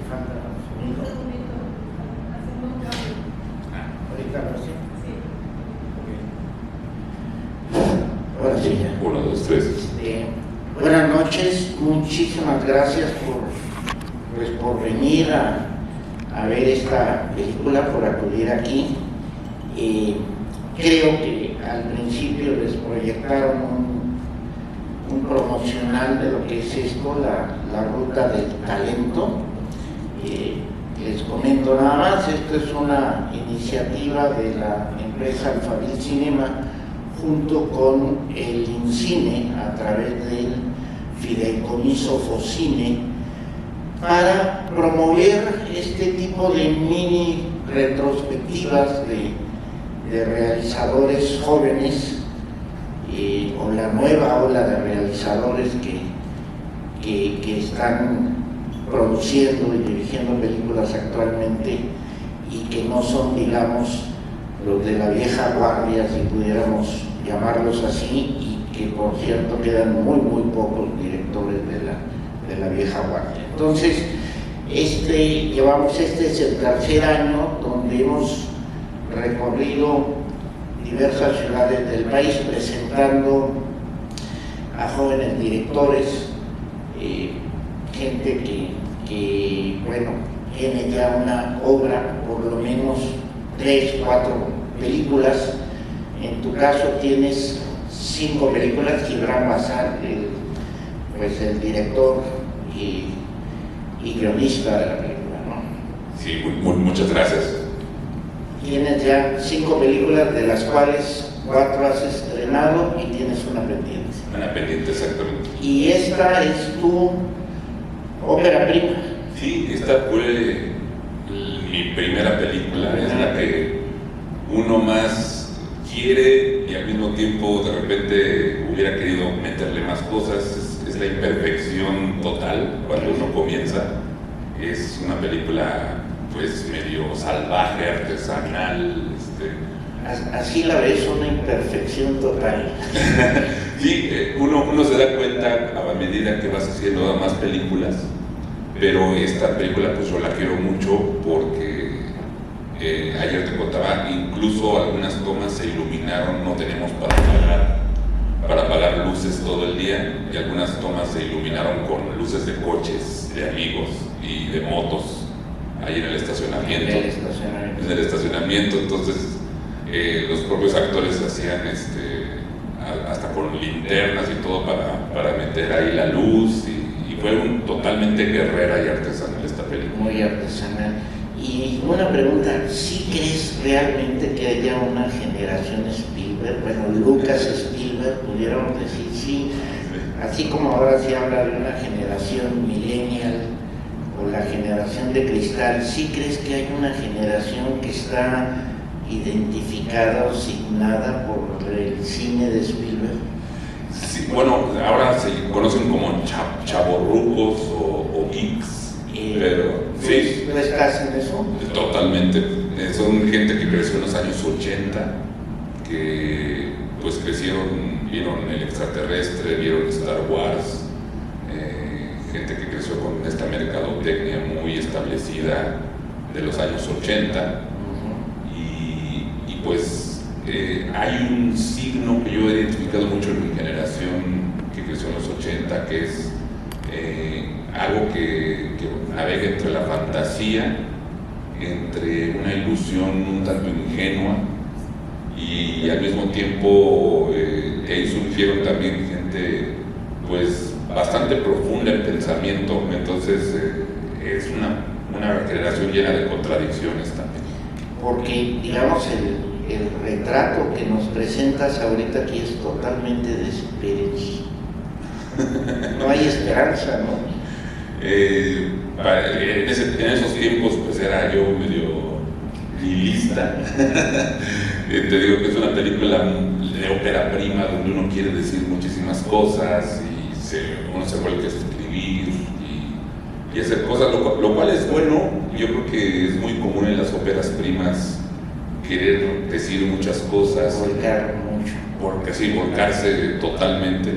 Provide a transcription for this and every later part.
falta sonido. Ahorita lo sé. Ahora sí ya. 1, 2, 3. Buenas noches, muchísimas gracias por venir a ver esta película, por acudir aquí. Creo que al principio les proyectaron un promocional de lo que es esto, la ruta del talento. Les comento nada más, esto es una iniciativa de la empresa Alphaville Cinema junto con el INCINE a través del Fideicomiso Focine para promover este tipo de mini retrospectivas de realizadores jóvenes o la nueva ola de realizadores que están produciendo y dirigiendo películas actualmente y que no son, digamos, los de la vieja guardia, si pudiéramos llamarlos así, y que por cierto quedan muy pocos directores de la vieja guardia. Entonces, este es el tercer año donde hemos recorrido diversas ciudades del país presentando a jóvenes directores, gente que bueno, tiene ya una obra, por lo menos 3, 4 películas. En tu caso tienes 5 películas. Gibran Bazar, el director y guionista de la película, ¿no? Sí, muchas gracias. Tienes ya 5 películas, de las cuales 4 has estrenado y tienes una pendiente. Una pendiente, exactamente. Y esta es tu ópera prima. Sí, esta fue mi primera película, es la que uno más quiere y al mismo tiempo de repente hubiera querido meterle más cosas. Es la imperfección total cuando uno comienza. Es una película pues medio salvaje, artesanal. Así la ves, una imperfección total. Sí, uno se da cuenta a medida que vas haciendo más películas, pero esta película pues yo la quiero mucho porque ayer te contaba, incluso algunas tomas se iluminaron, no tenemos para apagar luces todo el día, y algunas tomas se iluminaron con luces de coches, de amigos y de motos ahí en el estacionamiento. En el estacionamiento, entonces los propios actores hacían hasta con linternas y todo para meter ahí la luz, y fue totalmente guerrera y artesanal esta película. Muy artesanal. Y una pregunta, ¿sí crees realmente que haya una generación Spielberg? Bueno, Lucas Spielberg, pudiéramos decir, sí, así como ahora se habla de una generación millennial o la generación de cristal, ¿sí crees que hay una generación que está identificada o signada por el cine de Spielberg? Sí, bueno, ahora se conocen como chavorrucos o geeks. Pero sí, ¿Tú estás en eso? totalmente. Son gente que creció en los años 80, que pues crecieron, vieron el extraterrestre, vieron Star Wars, gente que creció con esta mercadotecnia muy establecida de los años 80. Y pues hay un signo que yo he identificado mucho en mi generación que creció en los 80, que es algo que navega entre la fantasía, entre una ilusión un tanto ingenua, y al mismo tiempo ahí surgieron también gente pues bastante profunda en pensamiento. Entonces es una generación llena de contradicciones también. Porque digamos el retrato que nos presentas ahorita aquí es totalmente desesperado. No hay esperanza, ¿no? En esos tiempos pues era yo medio nihilista. Te digo que es una película de ópera prima donde uno quiere decir muchísimas cosas y uno se vuelve a escribir y hacer cosas, lo cual es bueno. Yo creo que es muy común en las óperas primas querer decir muchas cosas, volcar mucho, porque sí, volcarse totalmente,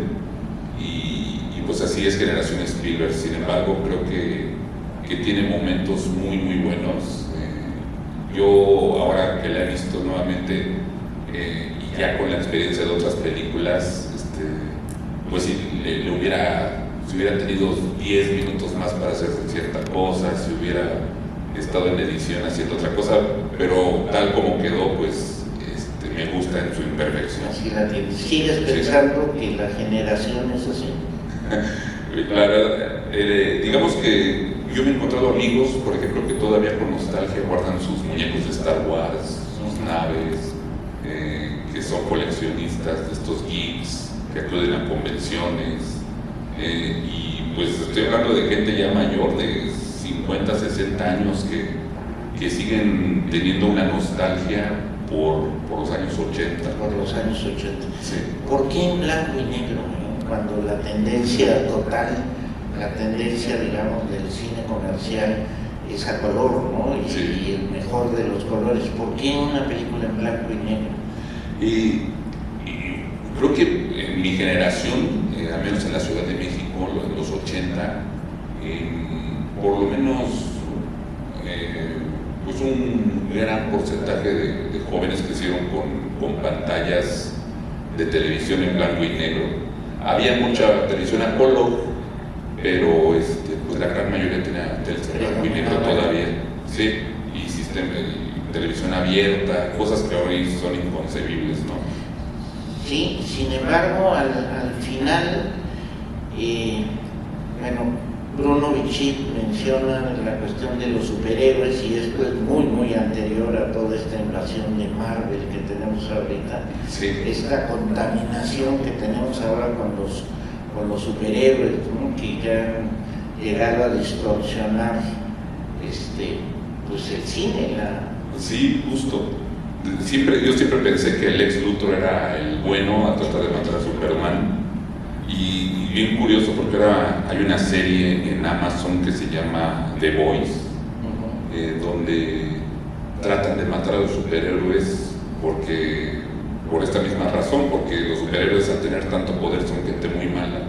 y pues así es generación Spielberg. Sin embargo, creo que que tiene momentos muy muy buenos. Yo ahora que la he visto nuevamente y ya con la experiencia de otras películas, pues si hubiera tenido 10 minutos más para hacer cierta cosa, si hubiera estado en edición haciendo otra cosa, pero tal como quedó, pues me gusta en su imperfección. Así la tienes. ¿Sigues pensando que la generación es así? La verdad, digamos que yo me he encontrado amigos, por ejemplo, que todavía con nostalgia guardan sus muñecos de Star Wars, sus naves, que son coleccionistas de estos geeks, que acuden a convenciones, y pues estoy hablando de gente ya mayor, de 50, 60 años, que siguen teniendo una nostalgia por los años 80. Por los años 80. Sí. ¿Por qué en blanco y negro? Cuando la tendencia total, la tendencia, digamos, del cine comercial es a color, ¿no? Y, sí. y el mejor de los colores. ¿Por qué una película en blanco y negro? Y creo que en mi generación, al menos en la Ciudad de México, en los 80, por lo menos pues un gran porcentaje de jóvenes crecieron con pantallas de televisión en blanco y negro. Había mucha televisión a color, pero pues la gran mayoría tenía televisión en blanco y negro todavía, sí, y televisión abierta, cosas que hoy son inconcebibles, ¿no? Sí, sin embargo, al final, bueno, Bruno Bichir menciona la cuestión de los superhéroes, y esto es muy, muy anterior a toda esta invasión de Marvel que tenemos ahorita. Sí. Esta contaminación que tenemos ahora con los superhéroes, ¿no? Que ya han llegado a distorsionar pues el cine. Sí, justo. Yo siempre pensé que el Lex Luthor era el bueno a tratar de matar a Superman. Y bien curioso, porque ahora hay una serie en Amazon que se llama The Boys, donde tratan de matar a los superhéroes por esta misma razón, porque los superhéroes, al tener tanto poder, son gente muy mala.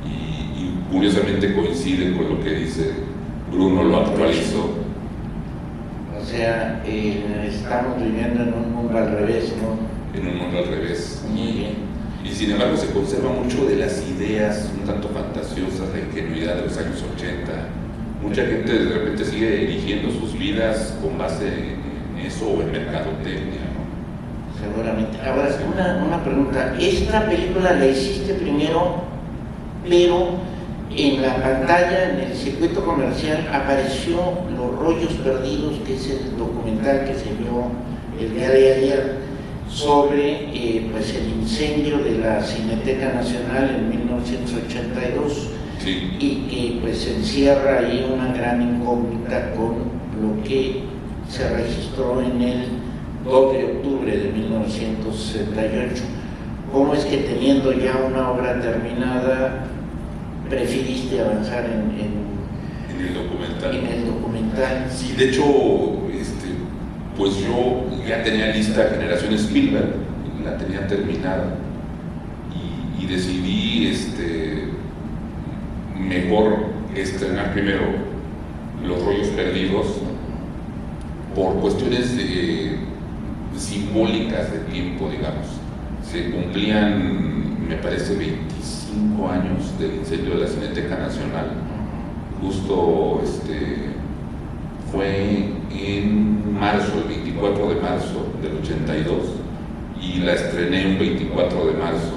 Y curiosamente coincide con lo que dice Bruno, lo actualizó. O sea, estamos viviendo en un mundo al revés, ¿no? En un mundo al revés. Muy bien. Y sin embargo se conserva mucho de las ideas un tanto fantasiosas, la ingenuidad de los años 80. Mucha gente de repente sigue erigiendo sus vidas con base en eso o en mercadotecnia, ¿no? Seguramente. Ahora, una pregunta. Esta película la hiciste primero, pero en la pantalla, en el circuito comercial, apareció Los Rollos Perdidos, que es el documental que se vio el día de ayer, sobre pues el incendio de la Cineteca Nacional en 1982. Sí. Y que pues encierra ahí una gran incógnita con lo que se registró en el 2 de octubre de 1968. ¿Cómo es que, teniendo ya una obra terminada, preferiste avanzar en el documental? Sí, de hecho, pues yo ya tenía lista Generación Spielberg, la tenía terminada, y decidí mejor estrenar primero Los Rollos Perdidos por cuestiones simbólicas de tiempo, digamos. Se cumplían, me parece, 25 años del incendio de la Cineteca Nacional. Justo fue en marzo, el 24 de marzo del 82, y la estrené un 24 de marzo.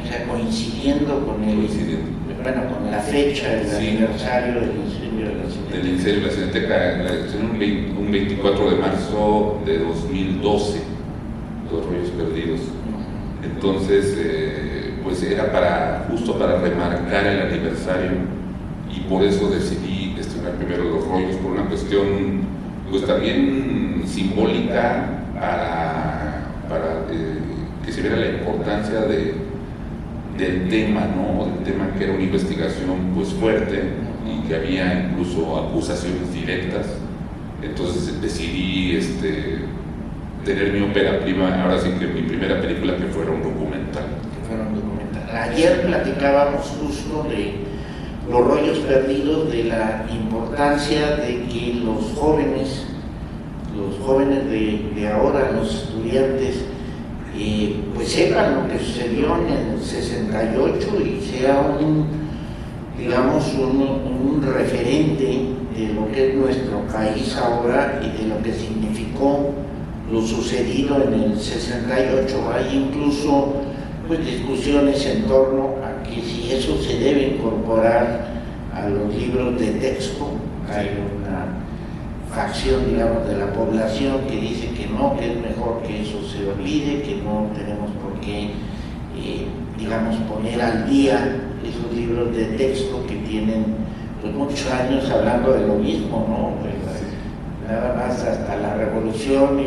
O sea, coincidiendo con con la fecha del aniversario del incendio de la Cineteca. Del incendio de la Cineteca, la estrené un 24 de marzo de 2012, Los Rollos Perdidos. Entonces, pues era justo para remarcar el aniversario, y por eso decidí estrenar primero Los Rollos, por una cuestión pues también simbólica, para que se viera la importancia del tema, ¿no? Del tema, que era una investigación pues fuerte y que había incluso acusaciones directas. Entonces decidí tener mi ópera prima, ahora sí que mi primera película, que fuera un documental. Ayer platicábamos justo los rollos perdidos de la importancia de que los jóvenes de ahora, los estudiantes, pues sepan lo que sucedió en el 68 y sea un referente de lo que es nuestro país ahora y de lo que significó lo sucedido en el 68. Hay incluso pues discusiones en torno a que si eso se debe incorporar a los libros de texto. Hay una facción, digamos, de la población que dice que no, que es mejor que eso se olvide, que no tenemos por qué, digamos, poner al día esos libros de texto que tienen pues muchos años hablando de lo mismo, ¿no? Pues, nada más hasta la revolución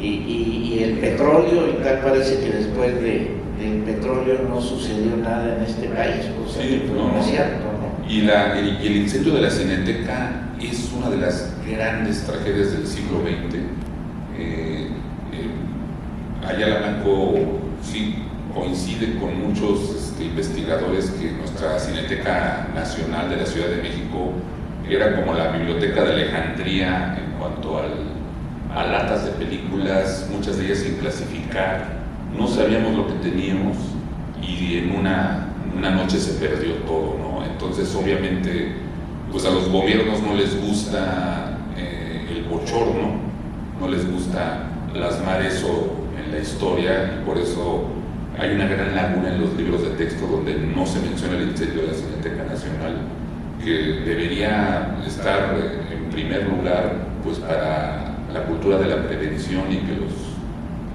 y el petróleo, y tal parece que después del petróleo no sucedió nada en este país, o sea, sí, no es cierto, ¿no? Y el incendio de la Cineteca es una de las grandes tragedias del siglo XX. Ayala Blanco sí coincide con muchos investigadores que nuestra Cineteca Nacional de la Ciudad de México era como la biblioteca de Alejandría en cuanto a latas de películas, muchas de ellas sin clasificar. No sabíamos lo que teníamos y en una noche se perdió todo, ¿no? Entonces obviamente pues a los gobiernos no les gusta el bochorno, no les gusta plasmar eso en la historia, y por eso hay una gran laguna en los libros de texto donde no se menciona el incendio de la Cineteca Nacional, que debería estar en primer lugar pues para la cultura de la prevención y que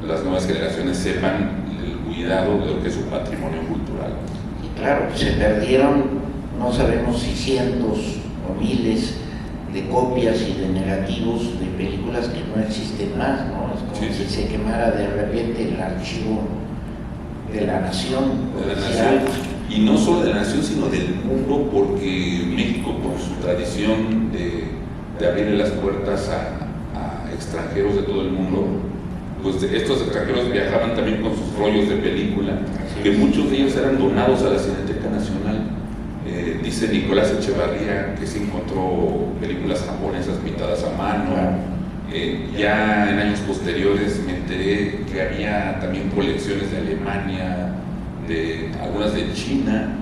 las nuevas generaciones sepan el cuidado de lo que es su patrimonio cultural. Y claro, se perdieron, no sabemos si cientos o miles de copias y de negativos de películas que no existen más, ¿no? Es como si se quemara de repente el archivo de la nación. De la nación, y no solo de la nación, sino del mundo, porque México, por su tradición de abrirle las puertas a extranjeros de todo el mundo, pues estos extranjeros viajaban también con sus rollos de película, que muchos de ellos eran donados a la Cineteca Nacional. Dice Nicolás Echevarría que se encontró películas japonesas pintadas a mano. Ya en años posteriores me enteré que había también colecciones de Alemania, algunas de China.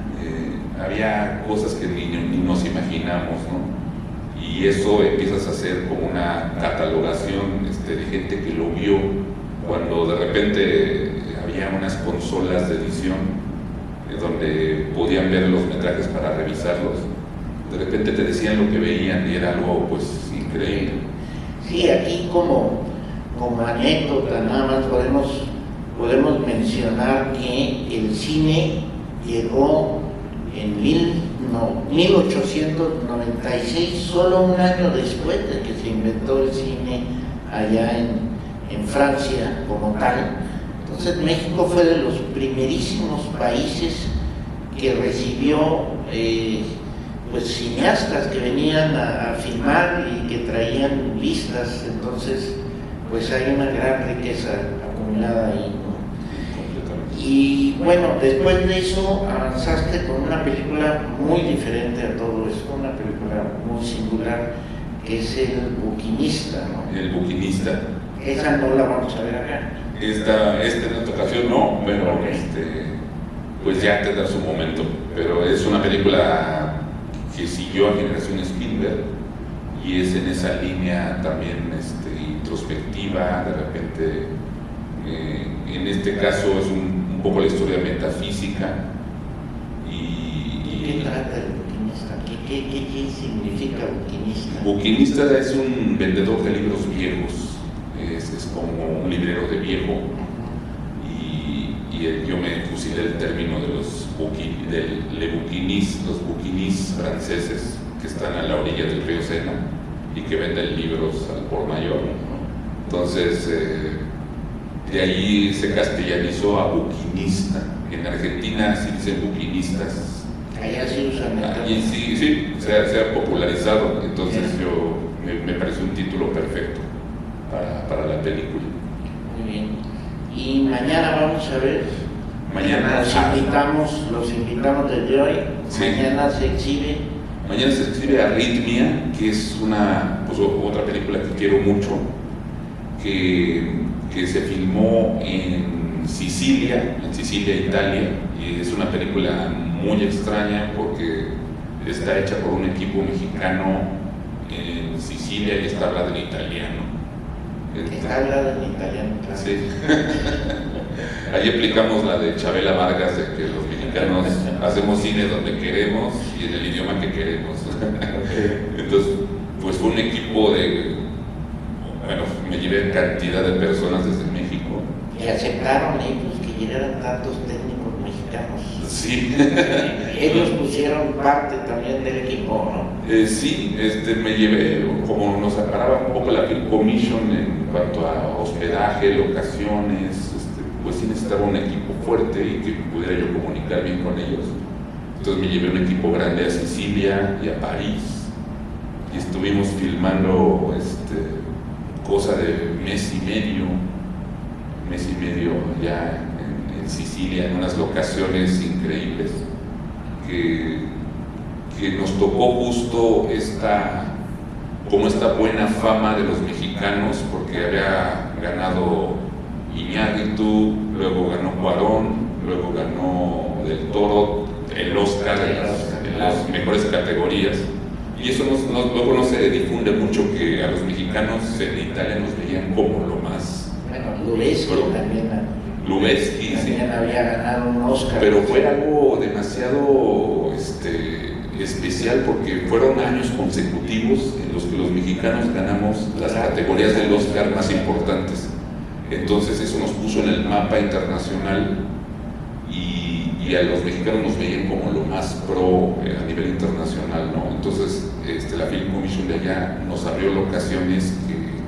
Había cosas que ni nos imaginamos, ¿no? Y eso empiezas a hacer como una catalogación de gente que lo vio cuando de repente había unas consolas de edición donde podían ver los metrajes para revisarlos. De repente te decían lo que veían y era algo pues increíble. Sí, aquí como anécdota nada más podemos mencionar que el cine llegó en 1896, solo un año después de que se inventó el cine allá en Francia como tal. Entonces México fue de los primerísimos países que recibió pues cineastas que venían a filmar y que traían vistas. Entonces pues hay una gran riqueza acumulada ahí, ¿no? Y bueno, después de eso avanzaste con una película muy diferente a todo esto, una película muy singular, que es El Buquinista, ¿no? El Buquinista. Esa no la vamos a ver acá. Esta en esta ocasión no, pero pues ya tendrá su momento. Pero es una película que siguió a Generación Spielberg y es en esa línea también introspectiva. De repente, en este caso es un poco la historia metafísica. ¿Qué trata el buquinista? ¿Qué significa buquinista? Buquinista es un vendedor de libros viejos. Es como un librero de viejo, y yo me fusilé el término de los buquinis franceses que están a la orilla del río Sena y que venden libros al por mayor. Entonces de ahí se castellanizó a buquinista. En Argentina sí dicen buquinistas. Allá sí usan. Allí sí se ha popularizado. Entonces me pareció un título perfecto para la película. Muy bien. Y mañana vamos a ver Mañana los invitamos desde hoy. Sí. Mañana se exhibe. Mañana se exhibe Arritmia, que es otra película que quiero mucho, que se filmó en Sicilia, Italia, y es una película muy extraña porque está hecha por un equipo mexicano en Sicilia y está hablada en italiano. Está hablada en italiano, claro. Sí. Ahí aplicamos la de Chabela Vargas, de que los mexicanos hacemos cine donde queremos y en el idioma que queremos. Entonces, pues fue un equipo me llevé cantidad de personas desde México. Y aceptaron ellos que llegaran tantos técnicos mexicanos. Sí. Ellos pusieron parte también del equipo, ¿no? Sí, me llevé, como nos separaba un poco la Film Commission en cuanto a hospedaje, locaciones, pues sí necesitaba un equipo fuerte y que pudiera yo comunicar bien con ellos. Entonces me llevé un equipo grande a Sicilia y a París y estuvimos filmando cosa de mes y medio ya en Sicilia, en unas locaciones increíbles que nos tocó justo esta buena fama de los mexicanos, porque había ganado Iñárritu, luego ganó Cuarón, luego ganó Del Toro el Oscar en las mejores categorías, y eso luego no se difunde mucho, que a los mexicanos en Italia nos veían como lo más. Bueno, Lubezki también había ganado un Oscar. Pero fue algo demasiado especial, porque fueron años consecutivos en los que los mexicanos ganamos las categorías del Oscar más importantes. Entonces eso nos puso en el mapa internacional y a los mexicanos nos veían como lo más pro a nivel internacional, ¿no? Entonces la Film Commission de allá nos abrió locaciones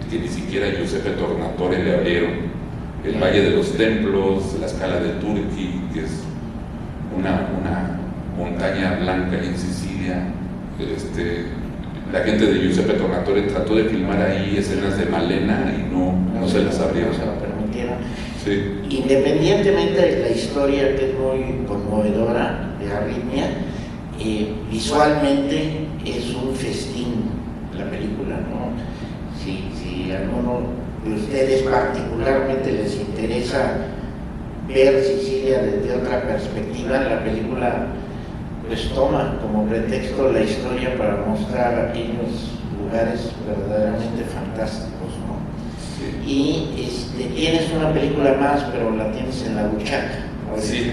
que ni siquiera Giuseppe Tornatore le abrieron. El Valle de los Templos, la Scala de Turchi, que es una montaña blanca en Sicilia. La gente de Giuseppe Tornatore trató de filmar ahí escenas de Malena y no se las abrieron. No se lo permitieron. Sí. Independientemente de la historia, que es muy conmovedora, de Arritmia, visualmente es un festín la película, ¿no? Si a alguno de ustedes particularmente les interesa ver Sicilia desde otra perspectiva, la película pues toma como pretexto la historia para mostrar aquellos lugares verdaderamente fantásticos, ¿no? Sí. Y tienes una película más, pero la tienes en la buchaca. Sí.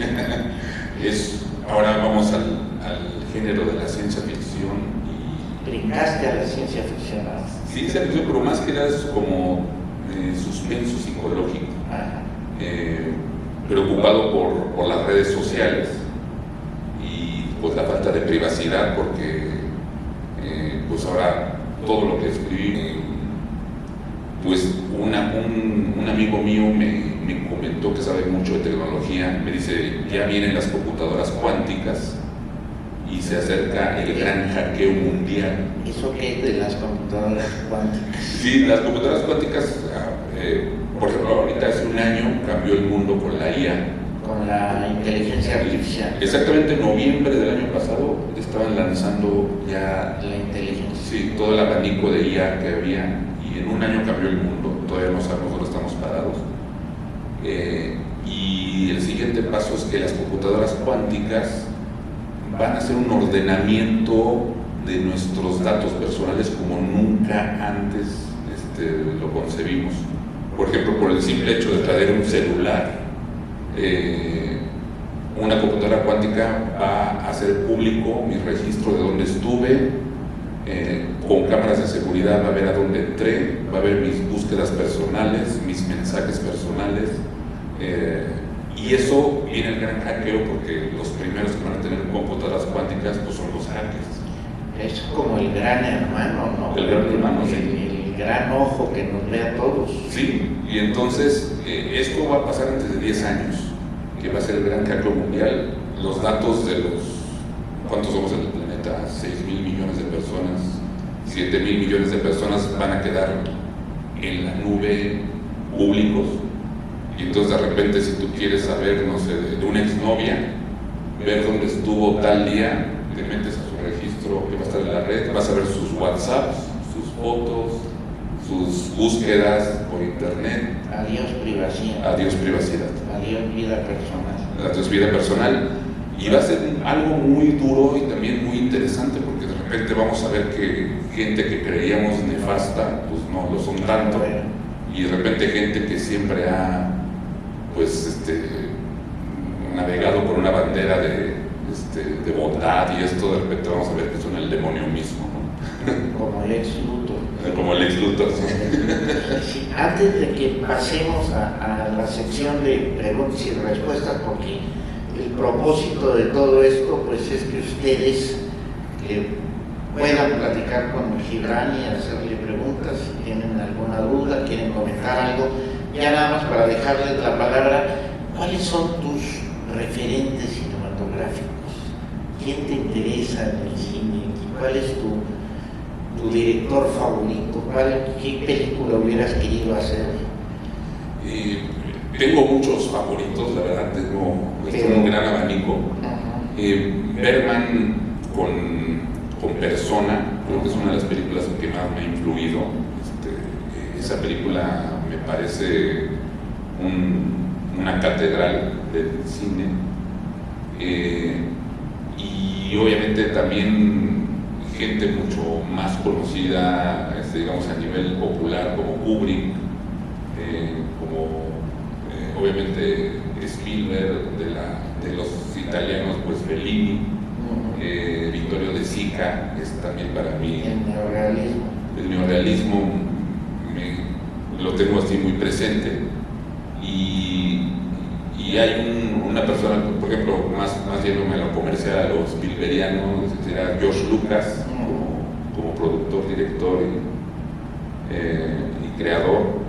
Ahora vamos al género de la ciencia ficción. Brincaste a la ciencia ficción. Ciencia ficción, pero más que nada es como suspenso psicológico, preocupado por las redes sociales y pues la falta de privacidad, porque pues ahora todo lo que escribí, pues un amigo mío me comentó que sabe mucho de tecnología, me dice, ya vienen las computadoras cuánticas y se acerca el gran hackeo mundial. ¿Eso qué es de las computadoras cuánticas? Sí, las computadoras cuánticas, por ejemplo, ahorita hace un año cambió el mundo con la IA. Con la inteligencia artificial. Exactamente en noviembre del año pasado estaban lanzando ya la inteligencia. Sí, todo el abanico de IA que había, y en un año cambió el mundo, todavía no sabemos dónde estamos parados. Y el siguiente paso es que las computadoras cuánticas van a hacer un ordenamiento de nuestros datos personales como nunca antes lo concebimos. Por ejemplo, por el simple hecho de traer un celular, una computadora cuántica va a hacer público mi registro de dónde estuve, con cámaras de seguridad va a ver a dónde entré, va a ver mis búsquedas personales, mis mensajes personales, y eso viene el gran hackeo, porque los primeros que van a tener computadoras cuánticas pues son los hackers. Es como el gran hermano, ¿no? El gran hermano, sí. El gran ojo que nos ve a todos. Sí, y entonces esto va a pasar antes de 10 años, que va a ser el gran hackeo mundial. Los datos de ¿cuántos somos en el planeta? 6.000 millones de personas, 7.000 millones de personas van a quedar en la nube públicos. Y entonces de repente si tú quieres saber, no sé, de una exnovia, ver dónde estuvo tal día, te metes a su registro que va a estar en la red, vas a ver sus WhatsApps, sus fotos, sus búsquedas por internet. Adiós privacidad. Adiós privacidad. Adiós vida personal. Adiós vida personal. Y va a ser algo muy duro y también muy interesante, porque de repente vamos a ver que gente que creíamos nefasta, pues no lo son tanto. Y de repente gente que siempre ha pues navegado por una bandera de bondad y esto, de repente vamos a ver que son el demonio mismo, ¿no? Como el ex Luthor. Como el ex Luthor. Sí, antes de que pasemos a la sección de preguntas y respuestas, porque el propósito de todo esto pues es que ustedes puedan platicar con Gibran y hacerle preguntas si tienen alguna duda, quieren comentar algo. Ya nada más para dejarles la palabra, ¿cuáles son tus referentes cinematográficos? ¿Quién te interesa en el cine? ¿Cuál es tu director favorito? ¿Qué película hubieras querido hacer? Tengo muchos favoritos, la verdad, tengo un gran abanico. Bergman con Persona, creo que es una de las películas que más me ha influido. Esa película me parece una catedral del cine. Y obviamente también gente mucho más conocida, digamos a nivel popular, como Kubrick, como obviamente Spielberg, de los italianos, pues Fellini, Vittorio De Sica es también para mí. El neorrealismo lo tengo así muy presente. Y hay una persona, por ejemplo, más yéndome a lo comercial, a lo spielbergiano, será George Lucas, como productor, director y creador.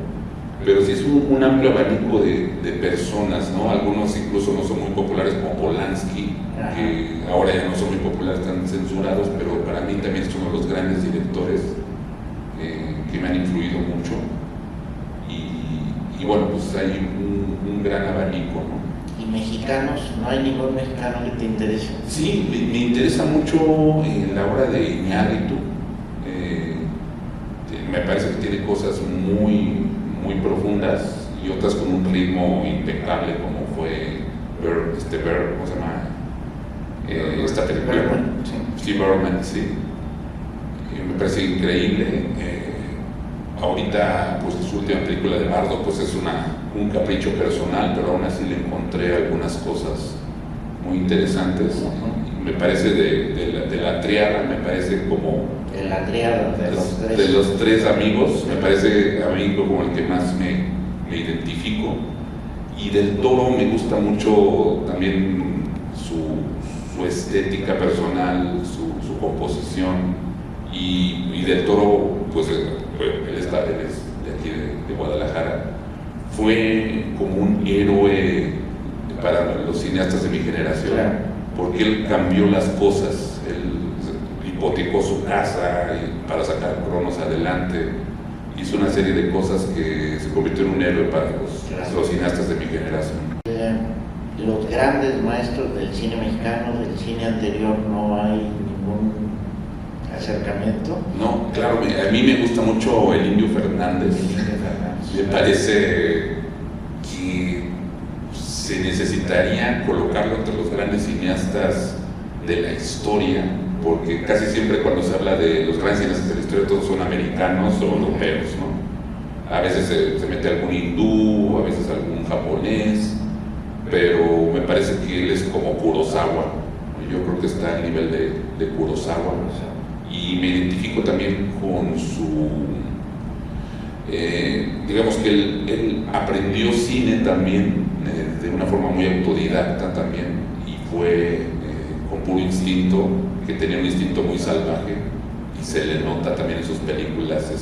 Pero sí es un amplio abanico de personas, ¿no? Algunos incluso no son muy populares, como Polanski, que ahora ya no son muy populares, están censurados, pero para mí también es uno de los grandes directores que me han influido mucho. Y bueno, pues hay un gran abanico, ¿no? ¿Y mexicanos? ¿No hay ningún mexicano que te interese? Sí, me interesa mucho la obra de Iñárritu. Me parece que tiene cosas muy profundas y otras con un ritmo impecable, como fue ¿cómo se llama? Esta película. Bergman, sí. Me parece increíble. Ahorita, pues su última película de Bardo, pues es un capricho personal, pero aún así le encontré algunas cosas muy interesantes. Me parece de la triada, me parece como de la triada de los tres amigos, me parece a mí como el que más me identifico. Y del Toro me gusta mucho también su estética personal, su composición. Y del Toro, pues él es de aquí de Guadalajara, fue como un héroe para los cineastas de mi generación, porque él cambió las cosas, él hipotecó su casa para sacar Cronos adelante, hizo una serie de cosas que se convirtió en un héroe para los cineastas de mi generación. Los grandes maestros del cine mexicano, del cine anterior, no hay ningún acercamiento. No, claro, a mí me gusta mucho el Indio Fernández. Me parece que se necesitaría colocarlo entre los grandes cineastas de la historia, porque casi siempre cuando se habla de los grandes cineastas de la historia todos son americanos o europeos, ¿no? A veces se mete algún hindú, a veces algún japonés, pero me parece que él es como Kurosawa. Yo creo que está al nivel de Kurosawa. Y me identifico también con digamos que él aprendió cine también de una forma muy autodidacta también, y fue con puro instinto, que tenía un instinto muy salvaje, y se le nota también en sus películas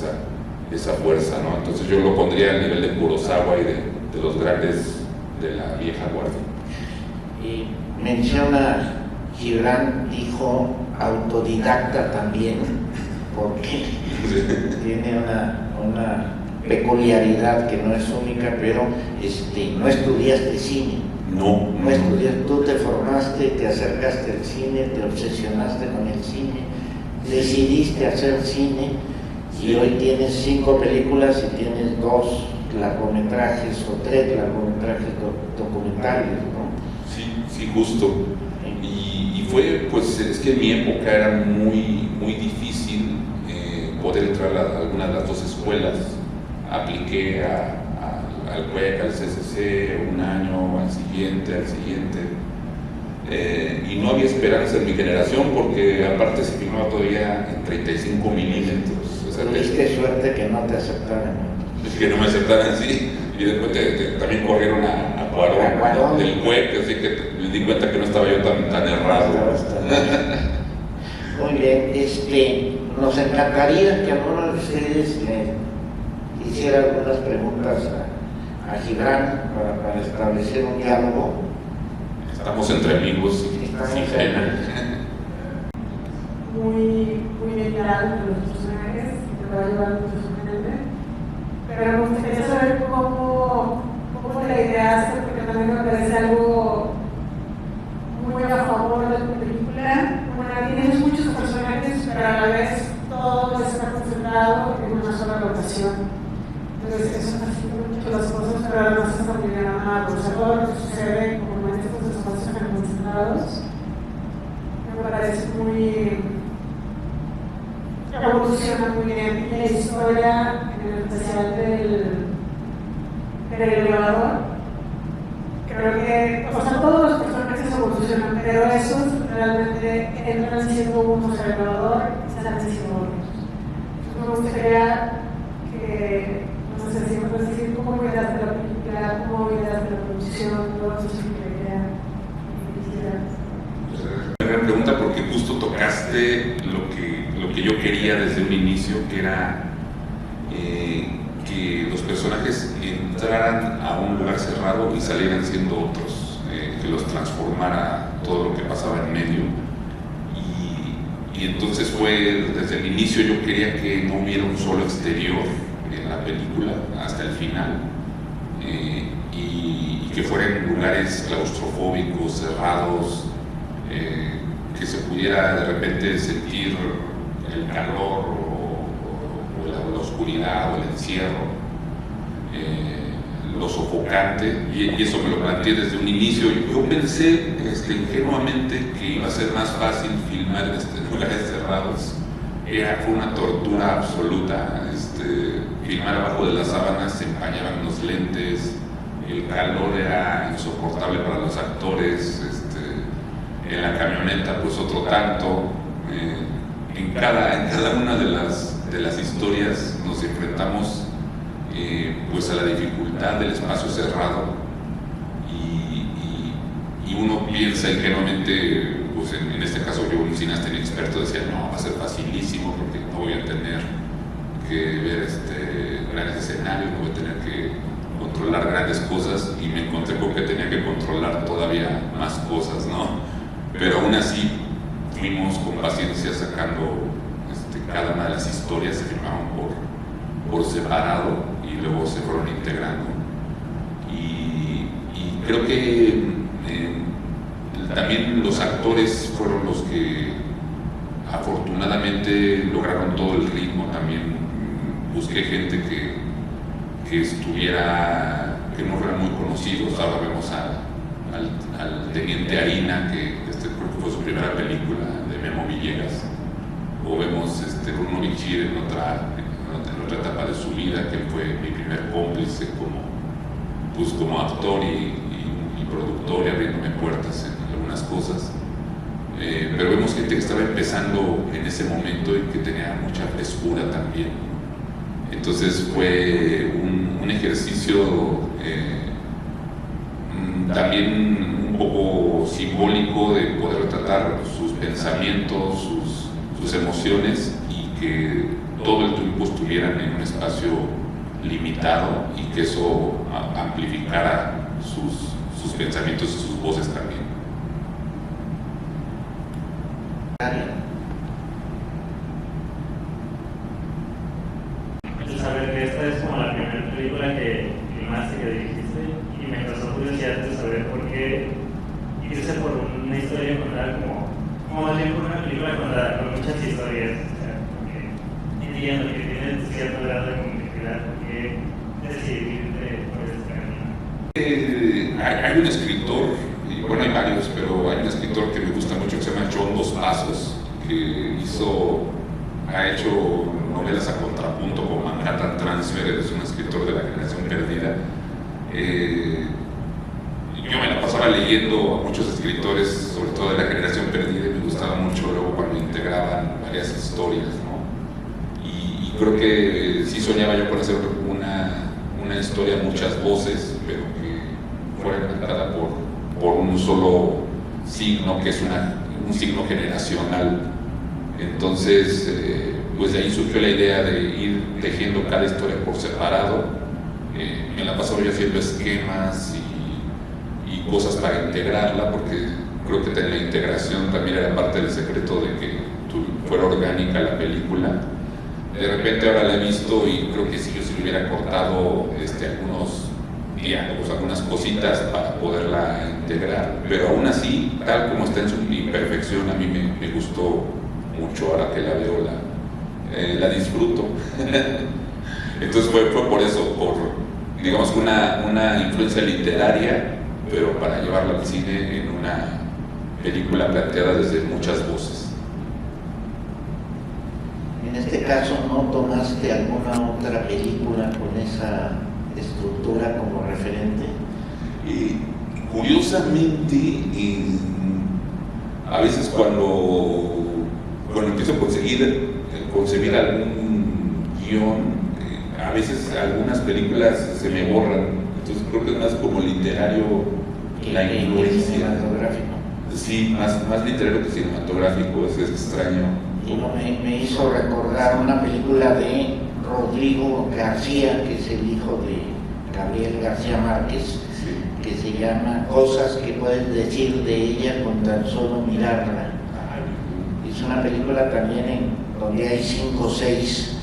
esa fuerza, ¿no? Entonces yo lo pondría al nivel de Kurosawa y de los grandes de la vieja guardia. Y menciona Gibran, dijo autodidacta también, porque tiene una peculiaridad que no es única, pero no estudiaste cine. No, No estudiaste, tú te formaste, te acercaste al cine, te obsesionaste con el cine, decidiste hacer cine y hoy tienes 5 películas y tienes 2 largometrajes o 3 largometrajes documentales, ¿no? Sí, justo. Y fue, pues es que en mi época era muy difícil poder entrar a alguna de las 2 escuelas. Apliqué al CUEC, al CCC, un año, al siguiente, y no había esperanza en mi generación porque aparte se filmaba todavía en 35 milímetros. O sea, tuviste suerte que no te aceptaran. Es que no me aceptaran, sí. Y después también corrieron a Cuarón del CUEC, así que me di cuenta que no estaba yo tan errado. Muy bien, nos encantaría que alguno de ustedes hiciera algunas preguntas a Gibran para establecer un diálogo. Estamos entre amigos, sin pena. Muy bien claro con los personajes, que te va a ayudar mucho su gente. Pero me gustaría saber cómo la idea es, porque también me parece algo muy a favor de tu película. Bueno, tienes muchos personajes, pero a la vez todo está concentrado en una sola locación. Entonces eso facilita mucho las cosas, pero además está muy bien armado. O sea, todo lo que sucede como en estos espacios tan concentrados me parece evoluciona muy bien. Y la historia, en especial del elevador, creo que, o sea, todos los personajes evolucionan, pero esos realmente entran siendo unos el elevador y salen siendo otros. Me gustaría que, no sé si me puedes decir cómo miraste la película, cómo miraste la producción, todo eso que Una gran pregunta porque justo tocaste lo que yo quería desde un inicio, que era que los personajes entraran a un lugar cerrado y salieran siendo otros, que los transformara todo lo que pasaba en medio. Y entonces fue, desde el inicio yo quería que no hubiera un solo exterior en la película hasta el final, y que fueran lugares claustrofóbicos, cerrados, que se pudiera de repente sentir el calor o la oscuridad o el encierro, lo sofocante, y eso me lo planteé desde un inicio. Yo pensé ingenuamente que iba a ser más fácil filmar en lugares cerrados. Fue una tortura absoluta. Filmar abajo de las sábanas, se empañaban los lentes, el calor era insoportable para los actores. En la camioneta pues otro tanto. En cada una de las historias nos enfrentamos pues a la dificultad del espacio cerrado, y uno piensa ingenuamente, pues en este caso yo, un cineasta inexperto, decía no, va a ser facilísimo porque no voy a tener que ver grandes escenarios, no voy a tener que controlar grandes cosas, y me encontré con que tenía que controlar todavía más cosas, ¿no? Pero aún así fuimos con paciencia sacando cada una de las historias, se filmaron por separado y luego se fueron integrando, y creo que también los actores fueron los que afortunadamente lograron todo el ritmo. También busqué gente que no fueran muy conocidos. Ahora vemos al teniente Harina, que creo que fue su primera película, de Memo Villegas, o vemos Bruno Bichir en otra etapa de su vida, que fue mi primer cómplice como actor y productor, y abriéndome puertas en algunas cosas. Pero vemos gente que estaba empezando en ese momento y que tenía mucha frescura también. Entonces fue un ejercicio también un poco simbólico de poder tratar sus pensamientos, sus emociones, y que todo el tiempo estuvieran en un espacio limitado, y que eso amplificara sus pensamientos y sus voces también. Y saber que esta es como la primera película que filmaste, que dirigiste, y me causó curiosidad de saber por qué irse por una historia contada como más bien por una película contada con muchas historias. O sea, porque entiendo que tiene cierto grado de complejidad, porque decidirte por este camino. Hay un escritor, y bueno, hay varios, pero hay un escritor que me gusta mucho que se llama John Dos Passos, que ha hecho novelas a contrapunto como Manhattan Transfer, es un escritor de la generación perdida. Yo me la pasaba leyendo a muchos escritores, sobre todo de la generación perdida, y me gustaba mucho luego cuando integraban varias historias, ¿no? Y creo que sí soñaba yo con hacer una historia a muchas voces, pero que fuera cantada por un solo signo, que es un signo generacional. Entonces, pues de ahí surgió la idea de ir tejiendo cada historia por separado. Me la pasaba yo haciendo esquemas y cosas para integrarla, porque creo que la integración también era parte del secreto de que fuera orgánica la película. De repente ahora la he visto y creo que si yo le hubiera cortado algunos diálogos, algunas cositas para poderla integrar, pero aún así, tal como está en su imperfección, a mí me gustó mucho. Ahora que la veo, la disfruto. Entonces fue por eso, por digamos que una influencia literaria, pero para llevarla al cine en una película planteada desde muchas voces. En este caso, ¿no tomaste alguna otra película con esa estructura como referente? Curiosamente, a veces cuando empiezo a concebir algún guión, a veces algunas películas se me borran, entonces creo que es más como literario la influencia. Cinematográfico. Sí, más literario que cinematográfico, es extraño. Y me hizo recordar una película de Rodrigo García, que es el hijo de Gabriel García Márquez, sí, que se llama Cosas que puedes decir de ella con tan solo mirarla. Es una película también donde hay 5 o 6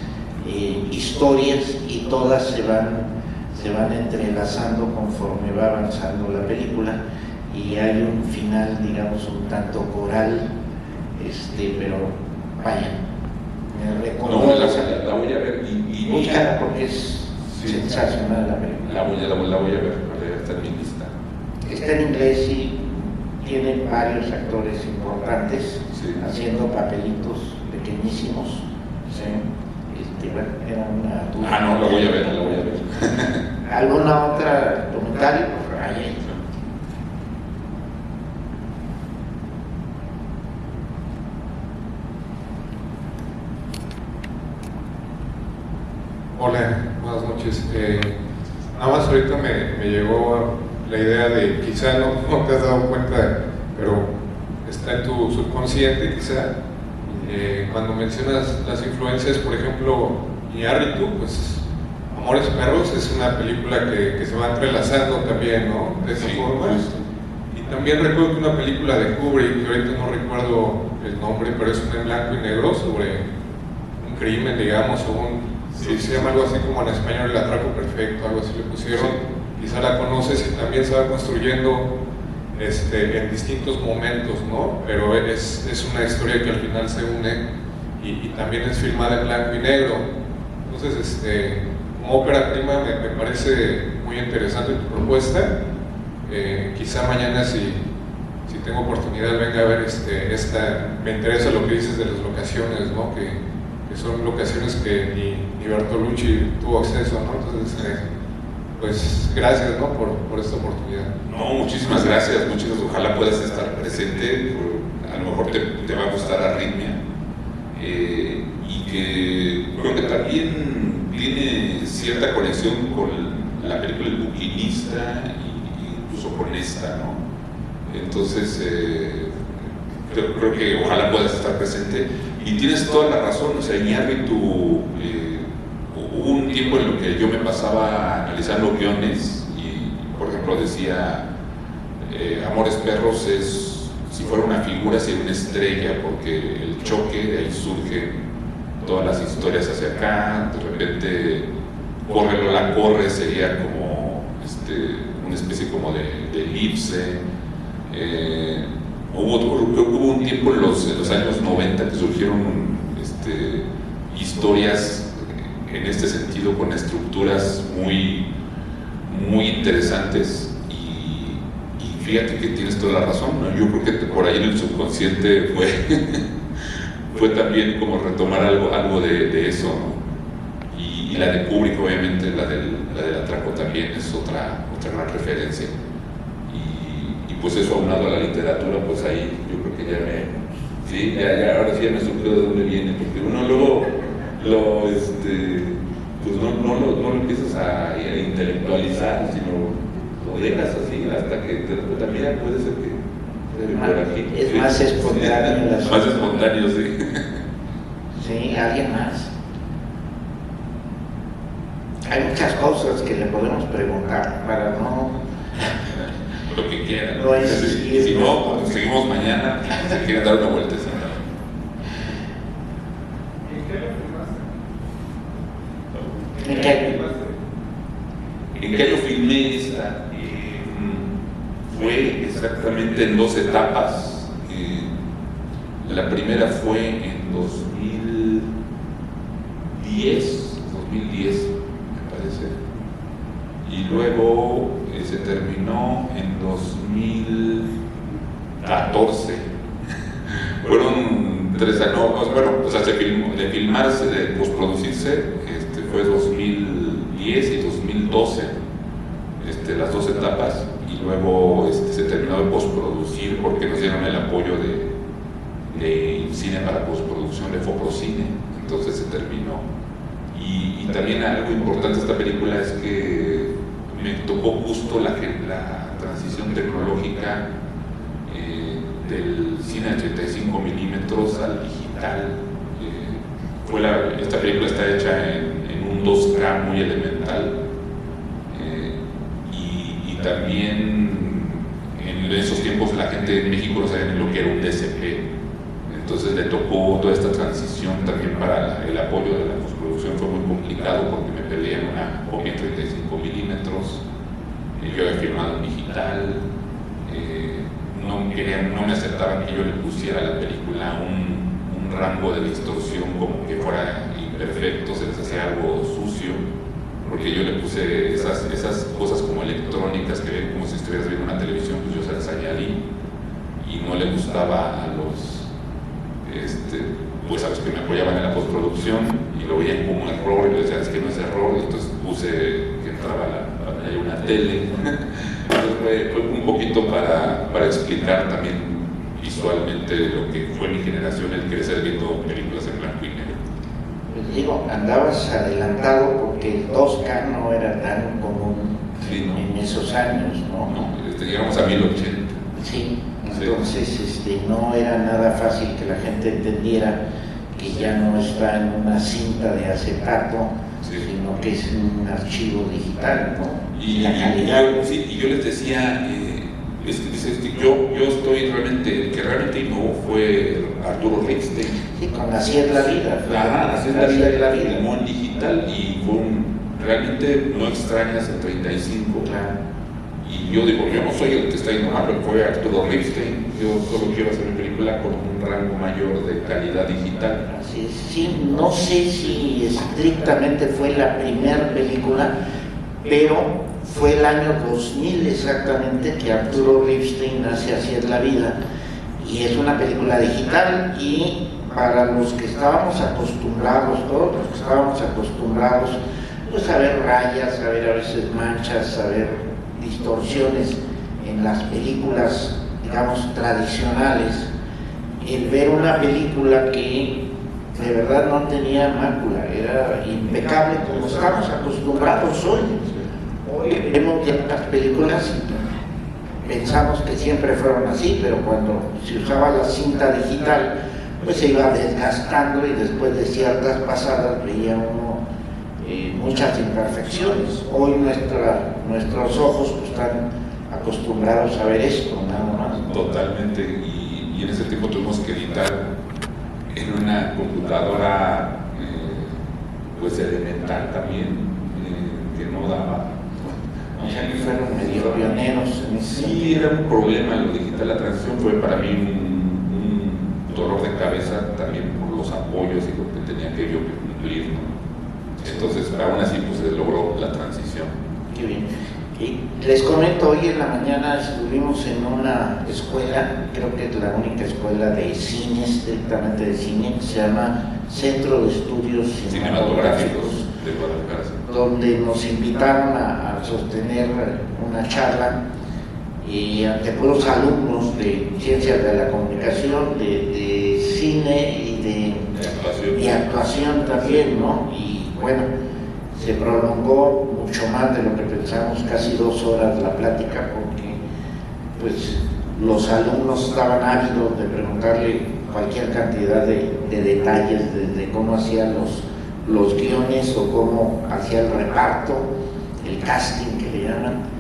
historias y todas se van entrelazando conforme va avanzando la película, y hay un final, digamos, un tanto coral, pero vaya, me recordó. No, la voy a ver y búscala porque es sensacional la película. La voy a ver, está en mi lista. Está en inglés y tiene varios actores importantes, sí, haciendo papelitos pequeñísimos. Sí. Bueno, era una duda. No, la voy a ver. ¿Alguna otra comentario? Ahí. Hola, buenas noches. Nada más ahorita me llegó la idea de, quizá no te has dado cuenta, pero está en tu subconsciente quizá, cuando mencionas las influencias, por ejemplo, Iñárritu, pues Amores Perros es una película que se va entrelazando también, ¿no? De esa forma. Y también recuerdo que una película de Kubrick, que ahorita no recuerdo el nombre, pero es una en blanco y negro sobre un crimen, digamos, o se llama algo así como en español El Atraco Perfecto, algo así le pusieron. Quizá la conoces y también se va construyendo en distintos momentos, ¿no? Pero es una historia que al final se une y también es filmada en blanco y negro. Entonces, como ópera prima me parece muy interesante tu propuesta. Quizá mañana si tengo oportunidad venga a ver me interesa lo que dices de las locaciones, ¿no? Que son locaciones que ni Bertolucci tuvo acceso, ¿no? Entonces, pues gracias, ¿no? por esta oportunidad. No, muchísimas gracias, ojalá puedas estar presente, a lo mejor te va a gustar Arritmia, y que creo que también tiene cierta conexión con la película El Buquinista e incluso con esta, ¿no? Entonces, creo que ojalá puedas estar presente, y tienes toda la razón. O sea, Iñárritu, hubo un tiempo en lo que yo me pasaba analizando guiones y, por ejemplo, decía Amores Perros es, si fuera una figura, sería una estrella, porque el choque, de ahí surgen todas las historias hacia acá. De repente Córrelo la corre sería como una especie como de elipse. Hubo un tiempo en los años 90 que surgieron historias en este sentido con estructuras muy, muy interesantes y fíjate que tienes toda la razón, ¿no? Yo creo que por ahí en el subconsciente fue también como retomar algo de eso, ¿no? Y la de Kubrick, obviamente, la del atraco también es otra gran referencia. Y pues eso aunado a la literatura, pues ahí yo creo que ahora sí ya me supo de dónde viene, porque uno luego pues no lo empiezas a intelectualizar, sino lo dejas así hasta que te das cuenta, mira, puede ser que por aquí. Es más espontáneo. Más espontáneo, sí. Sí, alguien más. Hay muchas cosas que le podemos preguntar para no... Lo que quieran. No es, si no, pues seguimos mañana, si quieren dar una vueltecita. ¿En qué año? ¿En qué año filmé esta? Fue exactamente en 2 etapas. La primera fue en 2010, me parece. Y luego se terminó en 2014. Fueron 3 años, bueno, o sea, de filmarse, de postproducirse, fue 2010 y 2012, las 2 etapas, y luego se terminó de postproducir porque nos dieron el apoyo de cine para postproducción de Foprocine, entonces se terminó. Y también algo importante de esta película es que me tocó justo la transición tecnológica del cine de 35 milímetros al digital. Esta película está hecha en un 2K muy elemental, y también en esos tiempos la gente en México no sabía ni lo que era un DCP, entonces le tocó toda esta transición también para el apoyo de la postproducción. Fue muy complicado porque me peleé en una copia en 35 milímetros, yo había filmado en digital, no me aceptaban que yo le pusiera a la película un rango de distorsión como que fuera imperfecto, se les hacía algo sucio, porque yo le puse esas cosas como electrónicas que ven como si estuvieras viendo una televisión, pues yo se las añadí y no le gustaba a los a los que me apoyaban en la postproducción y lo veían como un error y me decían, es que no es error, y entonces puse que entraba una tele. Entonces fue un poquito para explicar también visualmente lo que fue mi generación, el crecer viendo películas en blanco y negro. Pues digo, andabas adelantado porque el 2K no era tan común en esos años, ¿no? Llegamos a 1080. Sí, entonces no era nada fácil que la gente entendiera que ya no está en una cinta de acetato, sino que es un archivo digital, ¿no? Y la calidad. Y yo les decía, yo estoy realmente, que realmente innovó fue Arturo Ripstein. Sí, con Así es la vida. Así es la vida, filmó en digital y realmente no extrañas el 35. Claro. Y yo digo, yo no soy el que está innovando, fue Arturo Ripstein. Yo solo quiero hacer mi película con un rango mayor de calidad digital. Así es. Sí, no sé si estrictamente fue la primera película, pero fue el año 2000 exactamente que Arturo Ripstein hace Así es la vida, y es una película digital. Y para los que estábamos acostumbrados, todos los que estábamos acostumbrados, pues a ver rayas, a ver a veces manchas, a ver distorsiones en las películas, digamos, tradicionales, el ver una película que de verdad no tenía mácula, era impecable como estamos acostumbrados hoy. Hoy vemos ciertas películas y pensamos que siempre fueron así, pero cuando se usaba la cinta digital, pues se iba desgastando y después de ciertas pasadas veía uno muchas imperfecciones. Hoy nuestros ojos pues, están acostumbrados a ver esto, nada más. Totalmente, y en ese tiempo tuvimos que editar en una computadora pues elemental también, no daba. O sea que fueron medio pioneros en ese Sí, era un problema lo digital. La transición fue para mí un dolor de cabeza también por los apoyos y lo que tenía que yo cumplir, ¿no? Entonces, aún así, pues se logró la transición. Qué bien. Y les comento, hoy en la mañana estuvimos en una escuela, creo que es la única escuela de cine, estrictamente de cine, que se llama Centro de Estudios Cinematográficos de Guadalajara. Donde nos invitaron a sostener una charla y ante puros alumnos de Ciencias de la Comunicación, de cine y de actuación también, ¿no? Y bueno, se prolongó mucho más de lo que pensamos, casi 2 horas la plática, porque pues los alumnos estaban ávidos de preguntarle cualquier cantidad de detalles, desde cómo hacían los guiones o cómo hacía el reparto, el casting que le llaman.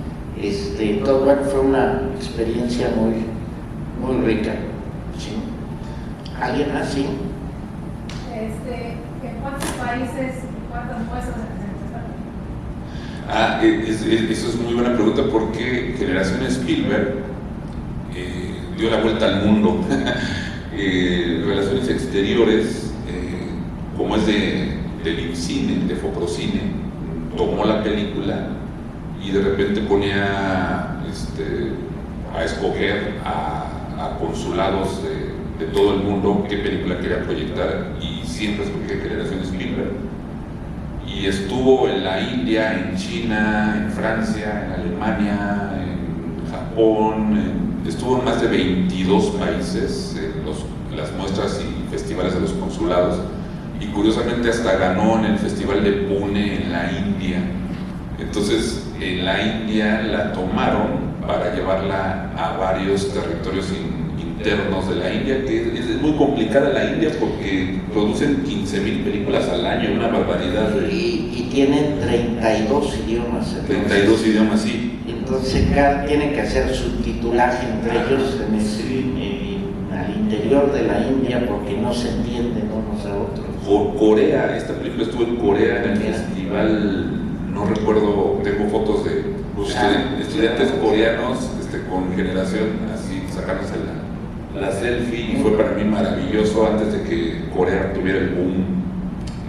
Todo bueno, fue una experiencia muy rica. ¿Sí? ¿Alguien más? ¿Sí? ¿En cuántos países, cuántas muestras se empezaron? Eso es muy buena pregunta porque Generación Spielberg dio la vuelta al mundo. Relaciones Exteriores, como es del IMCINE, de Foprocine, tomó la película y de repente ponía a escoger a consulados de todo el mundo qué película quería proyectar, y siempre escogí Generación Spielberg. Y estuvo en la India, en China, en Francia, en Alemania, en Japón, estuvo en más de 22 países en las muestras y festivales de los consulados, y curiosamente hasta ganó en el Festival de Pune en la India. Entonces en la India la tomaron para llevarla a varios territorios internos de la India, que es muy complicada la India porque producen 15,000 películas al año, una barbaridad. Y tienen 32 idiomas. 32 idiomas, sí. Entonces tienen que hacer subtitulaje entre ellos al interior de la India porque no se entienden unos a otros. Por Corea, esta película estuvo en Corea en el festival, no recuerdo, tengo fotos de estudiantes coreanos con Generación, así sacándose la selfie, y fue para mí maravilloso antes de que Corea tuviera el boom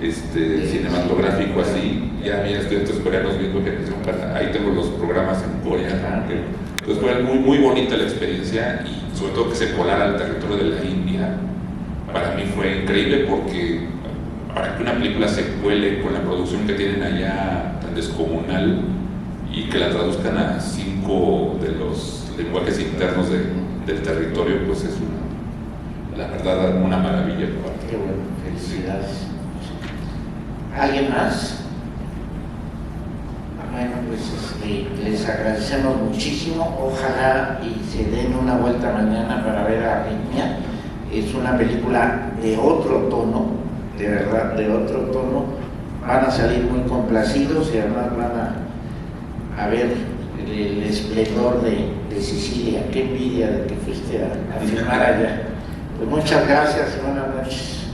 cinematográfico así. Ya había estudiantes coreanos viendo Generación, ahí tengo los programas en Corea. Entonces fue muy bonita la experiencia, y sobre todo que se colara al territorio de la India. Para mí fue increíble porque para que una película se cuele con la producción que tienen allá tan descomunal y que la traduzcan a 5 de los lenguajes internos del territorio, pues es la verdad una maravilla. Qué bueno, felicidades. ¿Alguien más? Bueno, pues les agradecemos muchísimo. Ojalá y se den una vuelta mañana para ver a Arritmia. Es una película de otro tono, de verdad, de otro tono. Van a salir muy complacidos y además van a ver el esplendor de Sicilia. Qué envidia de que fuiste a filmar allá. Pues muchas gracias y buenas noches.